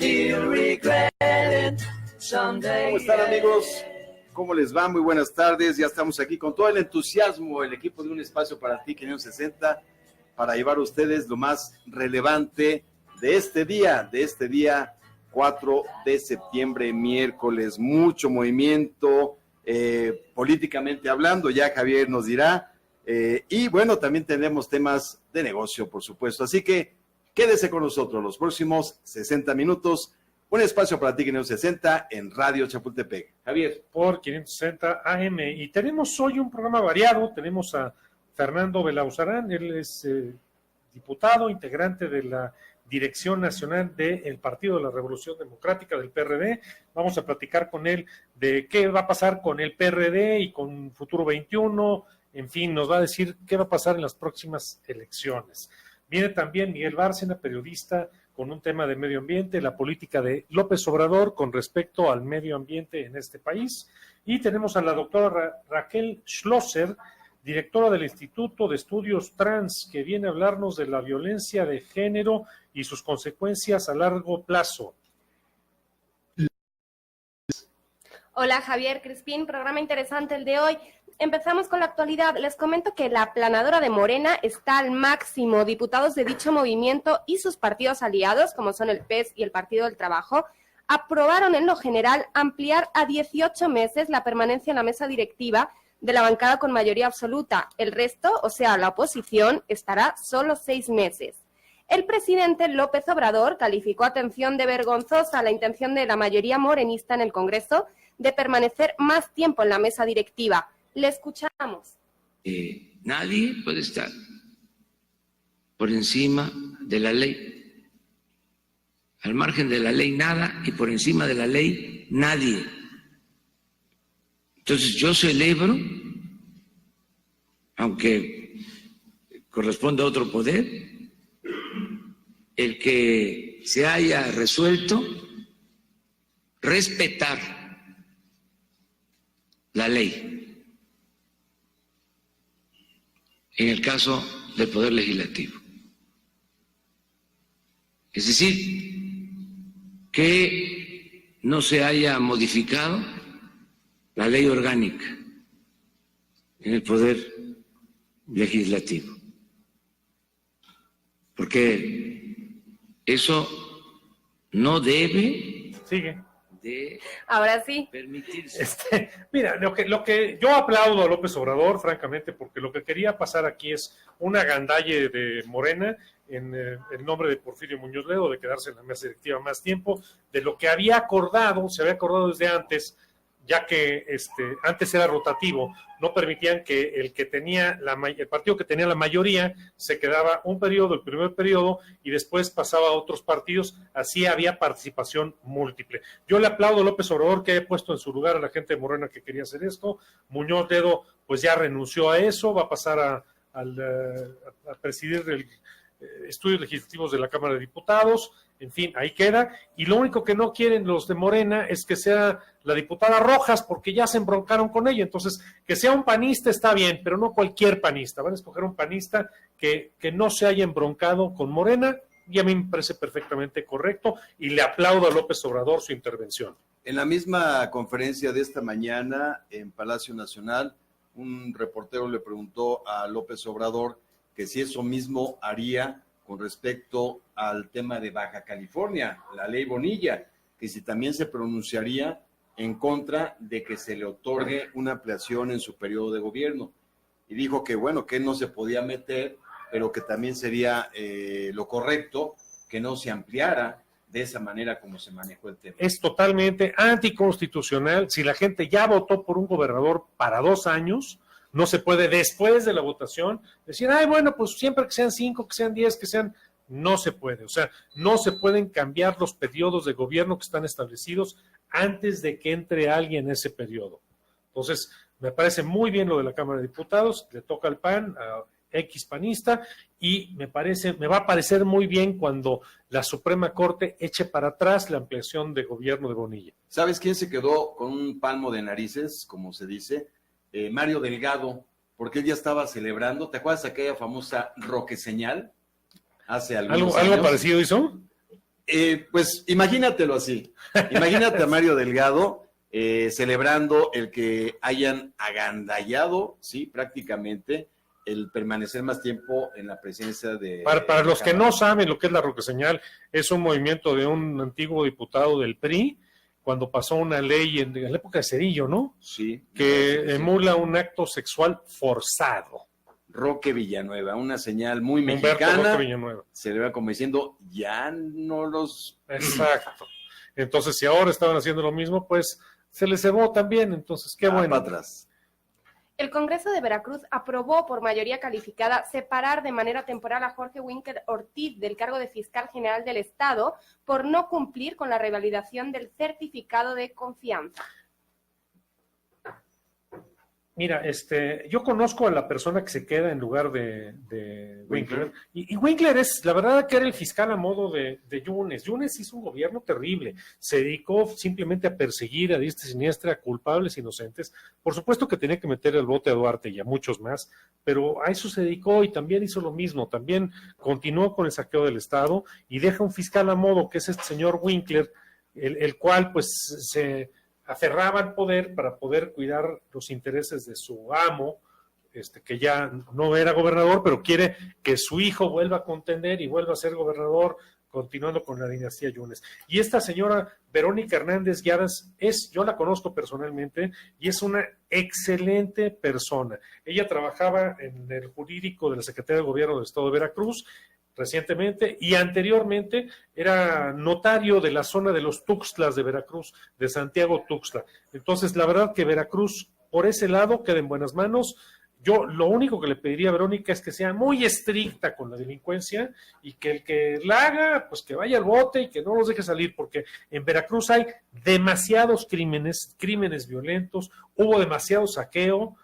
¿Cómo están, amigos? ¿Cómo les va? Muy buenas tardes. Ya estamos aquí con todo el entusiasmo, el equipo de Un Espacio para Ti, 560, para llevar a ustedes lo más relevante de este día 4 de septiembre, miércoles. Mucho movimiento, políticamente hablando, ya Javier nos dirá. Y bueno, también tenemos temas de negocio, por supuesto. Así que quédese con nosotros los próximos 60 minutos. Un espacio para ti, 560 en Radio Chapultepec. Javier. Por 560 AM. Y tenemos hoy un programa variado. Tenemos a Fernando Belauzarán. Él es diputado, integrante de la Dirección Nacional del Partido de la Revolución Democrática, del PRD. Vamos a platicar con él de qué va a pasar con el PRD y con Futuro 21. En fin, nos va a decir qué va a pasar en las próximas elecciones. Viene también Miguel Bárcena, periodista, con un tema de medio ambiente, la política de López Obrador con respecto al medio ambiente en este país. Y tenemos a la doctora Raquel Schlosser, directora del Instituto de Estudios Trans, que viene a hablarnos de la violencia de género y sus consecuencias a largo plazo. Hola, Javier Crispín, programa interesante el de hoy. Empezamos con la actualidad. Les comento que la aplanadora de Morena está al máximo. Diputados de dicho movimiento y sus partidos aliados, como son el PES y el Partido del Trabajo, aprobaron en lo general ampliar a 18 meses la permanencia en la mesa directiva de la bancada con mayoría absoluta. El resto, o sea, la oposición, estará solo 6 meses. El presidente López Obrador calificó, atención, de vergonzosa la intención de la mayoría morenista en el Congreso de permanecer más tiempo en la mesa directiva. Le escuchamos. Nadie puede estar por encima de la ley. Al margen de la ley nada y por encima de la ley nadie. Entonces yo celebro, aunque corresponde a otro poder, el que se haya resuelto respetar la ley. En el caso del Poder Legislativo. Es decir, que no se haya modificado la ley orgánica en el Poder Legislativo. Porque eso no debe de ahora sí permitirse. Mira, lo que yo aplaudo a López Obrador, francamente, porque lo que quería pasar aquí es una gandalle de Morena en el nombre de Porfirio Muñoz Ledo, de quedarse en la mesa directiva más tiempo, de lo que se había acordado desde antes, ya que antes era rotativo, no permitían que el partido que tenía la mayoría se quedaba un periodo, el primer periodo, y después pasaba a otros partidos, así había participación múltiple. Yo le aplaudo a López Obrador que haya puesto en su lugar a la gente de Morena que quería hacer esto. Muñoz Ledo pues ya renunció a eso, va a pasar a presidir el estudios legislativos de la Cámara de Diputados. En fin, ahí queda, y lo único que no quieren los de Morena es que sea la diputada Rojas, porque ya se embroncaron con ella. Entonces, que sea un panista está bien, pero no cualquier panista. Van a escoger un panista que no se haya embroncado con Morena, y a mí me parece perfectamente correcto, y le aplaudo a López Obrador su intervención. En la misma conferencia de esta mañana en Palacio Nacional, un reportero le preguntó a López Obrador que si eso mismo haría con respecto al tema de Baja California, la ley Bonilla, que si también se pronunciaría en contra de que se le otorgue una ampliación en su periodo de gobierno. Y dijo que bueno, que no se podía meter, pero que también sería lo correcto que no se ampliara de esa manera como se manejó el tema. Es totalmente anticonstitucional. Si la gente ya votó por un gobernador para 2 años, no se puede después de la votación decir, bueno, pues siempre que sean 5, que sean 10, que sean... No se puede, o sea, no se pueden cambiar los periodos de gobierno que están establecidos antes de que entre alguien en ese periodo. Entonces, me parece muy bien lo de la Cámara de Diputados, le toca al PAN, a X panista, y me va a parecer muy bien cuando la Suprema Corte eche para atrás la ampliación de gobierno de Bonilla. ¿Sabes quién se quedó con un palmo de narices, como se dice? Mario Delgado, porque él ya estaba celebrando. ¿Te acuerdas de aquella famosa Roque Señal? Hace algunos años. ¿Algo parecido hizo? Pues imagínatelo así. Imagínate a Mario Delgado celebrando el que hayan agandallado, sí, prácticamente, el permanecer más tiempo en la presidencia de... Para los que no saben lo que es la Roqueseñal, es un movimiento de un antiguo diputado del PRI, cuando pasó una ley en la época de Cedillo, ¿no? Sí. Que emula un acto sexual forzado. Roque Villanueva, una señal muy Humberto mexicana. Roque Villanueva. Se le va como diciendo, ya no los... Exacto. Entonces, si ahora estaban haciendo lo mismo, pues se les cebó también. Entonces, qué bueno. Para atrás. El Congreso de Veracruz aprobó por mayoría calificada separar de manera temporal a Jorge Winkler Ortiz del cargo de fiscal general del Estado por no cumplir con la revalidación del certificado de confianza. Mira, yo conozco a la persona que se queda en lugar de Winkler, y Winkler es, la verdad, que era el fiscal a modo de Yunes. Yunes hizo un gobierno terrible, se dedicó simplemente a perseguir a diestra y siniestra, a culpables inocentes. Por supuesto que tenía que meter el bote a Duarte y a muchos más, pero a eso se dedicó y también hizo lo mismo, también continuó con el saqueo del Estado y deja un fiscal a modo, que es este señor Winkler, el cual pues se aferraba al poder para poder cuidar los intereses de su amo, que ya no era gobernador, pero quiere que su hijo vuelva a contender y vuelva a ser gobernador, continuando con la dinastía Yunes. Y esta señora Verónica Hernández Guiadas yo la conozco personalmente y es una excelente persona. Ella trabajaba en el jurídico de la Secretaría de Gobierno del Estado de Veracruz recientemente, y anteriormente era notario de la zona de los Tuxtlas de Veracruz, de Santiago Tuxtla. Entonces, la verdad que Veracruz, por ese lado, queda en buenas manos. Yo lo único que le pediría a Verónica es que sea muy estricta con la delincuencia y que el que la haga, pues que vaya al bote y que no los deje salir, porque en Veracruz hay demasiados crímenes violentos, hubo demasiado saqueo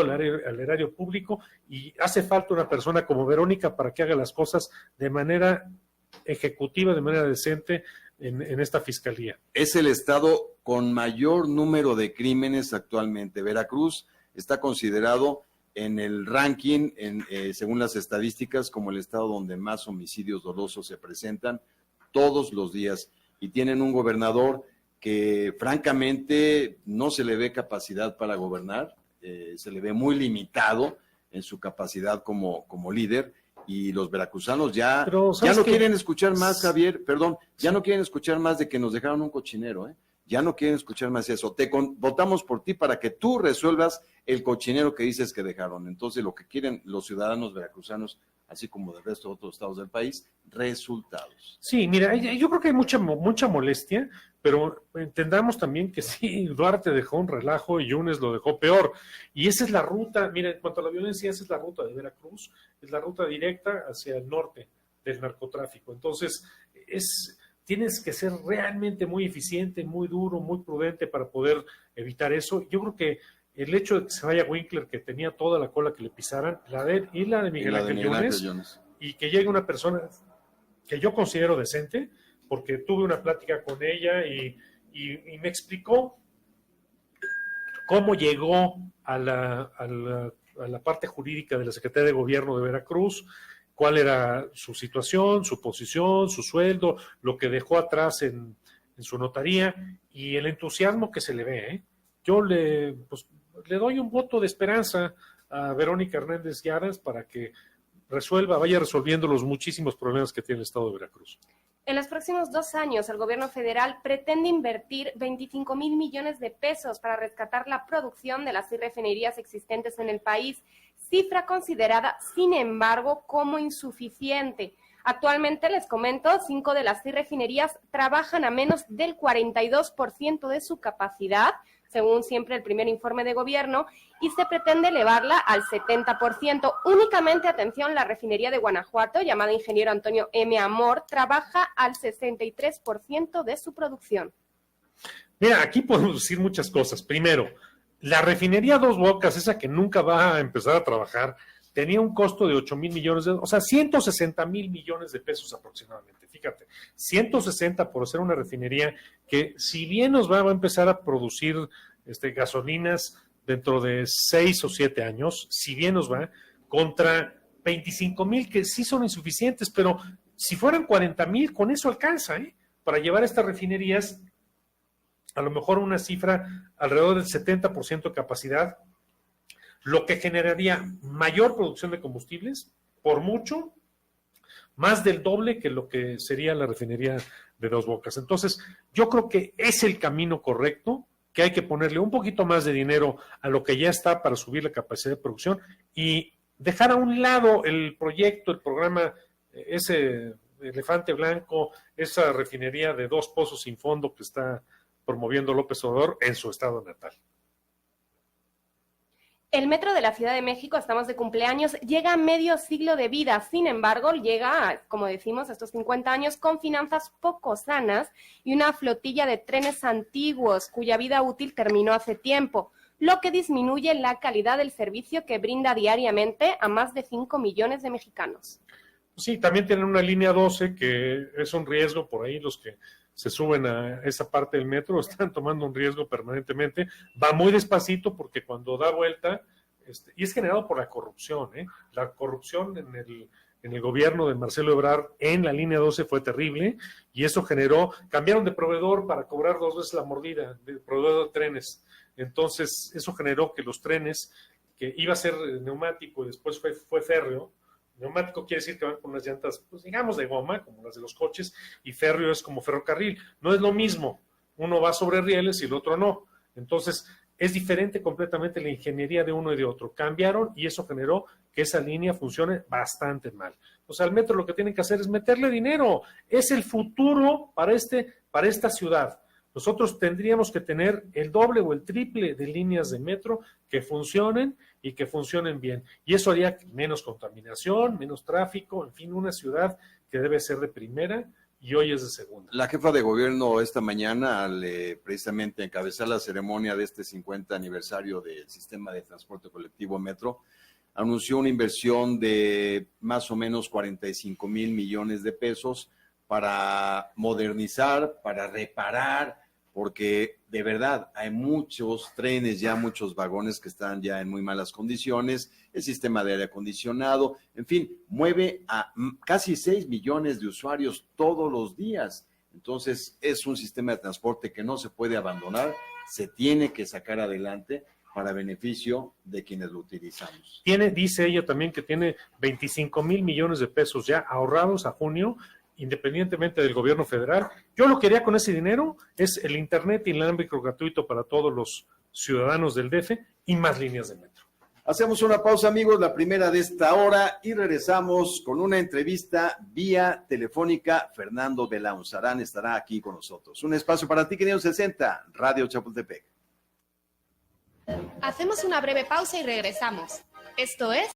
al erario público, y hace falta una persona como Verónica para que haga las cosas de manera ejecutiva, de manera decente en esta fiscalía. Es el estado con mayor número de crímenes actualmente. Veracruz está considerado en el ranking, según las estadísticas, como el estado donde más homicidios dolosos se presentan todos los días, y tienen un gobernador que francamente no se le ve capacidad para gobernar, se le ve muy limitado en su capacidad como líder, y los veracruzanos ya no quieren escuchar más, Javier, perdón, ya no quieren escuchar más de que nos dejaron un cochinero, ya no quieren escuchar más eso. Votamos por ti para que tú resuelvas el cochinero que dices que dejaron. Entonces, lo que quieren los ciudadanos veracruzanos, así como del resto de otros estados del país, resultados. Sí, mira, yo creo que hay mucha molestia, pero entendamos también que sí, Duarte dejó un relajo y Yunes lo dejó peor. Y esa es la ruta, mira, en cuanto a la violencia, esa es la ruta de Veracruz, es la ruta directa hacia el norte del narcotráfico. Entonces, tienes que ser realmente muy eficiente, muy duro, muy prudente para poder evitar eso. Yo creo que el hecho de que se vaya Winkler, que tenía toda la cola que le pisaran, la de Miguel Ángel Yunes, y que llegue una persona que yo considero decente, porque tuve una plática con ella y me explicó cómo llegó a la parte jurídica de la Secretaría de Gobierno de Veracruz, cuál era su situación, su posición, su sueldo, lo que dejó atrás en su notaría, y el entusiasmo que se le ve. Yo le doy un voto de esperanza a Verónica Hernández Guiadas para que vaya resolviendo los muchísimos problemas que tiene el Estado de Veracruz. En los próximos 2 años, el gobierno federal pretende invertir 25,000 millones de pesos para rescatar la producción de las 6 refinerías existentes en el país, cifra considerada, sin embargo, como insuficiente. Actualmente, les comento, 5 de las 6 refinerías trabajan a menos del 42% de su capacidad, según siempre el primer informe de gobierno, y se pretende elevarla al 70%. Únicamente, atención, la refinería de Guanajuato, llamada Ingeniero Antonio M. Amor, trabaja al 63% de su producción. Mira, aquí podemos decir muchas cosas. Primero, la refinería Dos Bocas, esa que nunca va a empezar a trabajar, tenía un costo de 8,000 millones, o sea, 160,000 millones de pesos aproximadamente. Fíjate, 160 por ser una refinería que, si bien nos va a empezar a producir gasolinas dentro de 6 o 7 años, si bien nos va, contra 25,000 que sí son insuficientes, pero Si fueran 40,000, con eso alcanza, para llevar estas refinerías a lo mejor una cifra alrededor del 70% de capacidad, lo que generaría mayor producción de combustibles, por mucho, más del doble que lo que sería la refinería de Dos Bocas. Entonces, yo creo que es el camino correcto, que hay que ponerle un poquito más de dinero a lo que ya está para subir la capacidad de producción y dejar a un lado el proyecto, el programa, ese elefante blanco, esa refinería de 2 pozos sin fondo que está promoviendo López Obrador en su estado natal. El metro de la Ciudad de México, estamos de cumpleaños, llega a medio siglo de vida. Sin embargo, llega, como decimos, a estos 50 años con finanzas poco sanas y una flotilla de trenes antiguos cuya vida útil terminó hace tiempo, lo que disminuye la calidad del servicio que brinda diariamente a más de 5 millones de mexicanos. Sí, también tienen una línea 12 que es un riesgo por ahí, los que se suben a esa parte del metro están tomando un riesgo permanentemente, va muy despacito porque cuando da vuelta, y es generado por la corrupción, la corrupción en el gobierno de Marcelo Ebrard en la línea 12 fue terrible, y eso generó, cambiaron de proveedor para cobrar 2 veces la mordida, de proveedor de trenes, entonces eso generó que los trenes, que iba a ser neumático y después fue férreo. Neumático quiere decir que van con unas llantas, pues digamos de goma, como las de los coches, y férreo es como ferrocarril. No es lo mismo, uno va sobre rieles y el otro no. Entonces, es diferente completamente la ingeniería de uno y de otro. Cambiaron y eso generó que esa línea funcione bastante mal. O sea, al metro lo que tienen que hacer es meterle dinero. Es el futuro para esta ciudad. Nosotros tendríamos que tener el doble o el triple de líneas de metro que funcionen y que funcionen bien. Y eso haría menos contaminación, menos tráfico, en fin, una ciudad que debe ser de primera y hoy es de segunda. La jefa de gobierno esta mañana, al precisamente encabezar la ceremonia de este 50 aniversario del sistema de transporte colectivo Metro, anunció una inversión de más o menos 45,000 millones de pesos para modernizar, para reparar, porque de verdad hay muchos trenes ya, muchos vagones que están ya en muy malas condiciones, el sistema de aire acondicionado, en fin, mueve a casi 6 millones de usuarios todos los días. Entonces, es un sistema de transporte que no se puede abandonar, se tiene que sacar adelante para beneficio de quienes lo utilizamos. Dice ella también que tiene 25,000 millones de pesos ya ahorrados a junio, independientemente del gobierno federal. Yo lo que haría con ese dinero es el internet inalámbrico gratuito para todos los ciudadanos del DF y más líneas de metro. Hacemos una pausa, amigos, la primera de esta hora, y regresamos con una entrevista vía telefónica. Fernando Belaunzarán estará aquí con nosotros. Un espacio para ti, 560, Radio Chapultepec. Hacemos una breve pausa y regresamos. Esto es